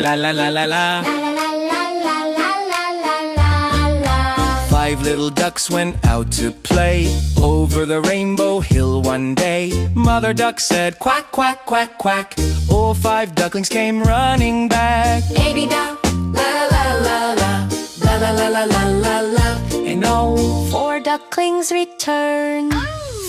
La la la la la. Five little ducks went out to play over the rainbow hill one day. Mother duck said quack, quack, quack, quack. All five ducklings came running back. A-dee-da, la la la la, la la la la la la la. And all four ducklings returned.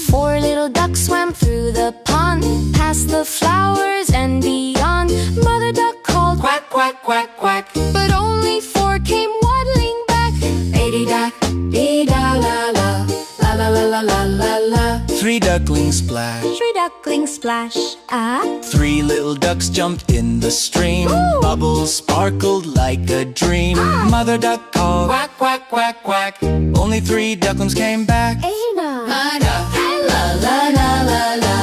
Four little ducks swam through the pond, past the flowers and beyond. Mother duck called quack, quack, quack, quack. but only four came waddling back. A-dee-da, dee-da, la la, la la la la la la la. Three ducklings splash. Three ducklings splash. Ah. Three little ducks jumped in the stream. Ooh. Bubbles sparkled like a dream. Ah. Mother duck called quack, quack, quack, quack. Only three ducklings came back. Ada. Ada. La la la la la,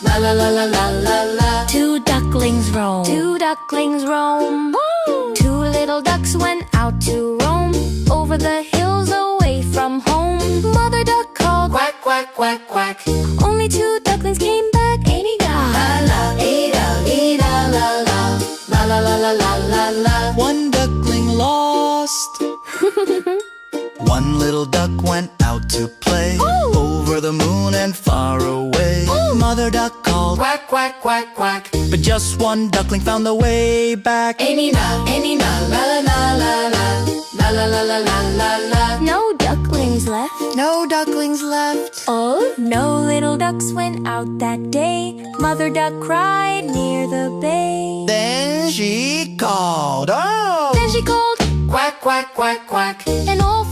la la la la la la la. Two ducklings roam. Two ducklings roam. Woo! Two little ducks went out to roam over the hills away from home. Mother duck called Quack, quack, quack, quack. only two ducklings came back. Ada. La la, Ada, Ada, la la, la la la la la la la. One duckling lost. One little duck went out to play over the moon and far away. Mother duck called quack, quack, quack, quack. But just one duckling found the way back. Anina, la la la la la, la la la la la la la. No ducklings left. No ducklings left. Oh, no little ducks went out that day. Mother duck cried near the bay. Then she called, oh! Then she called quack, quack, quack, quack. and all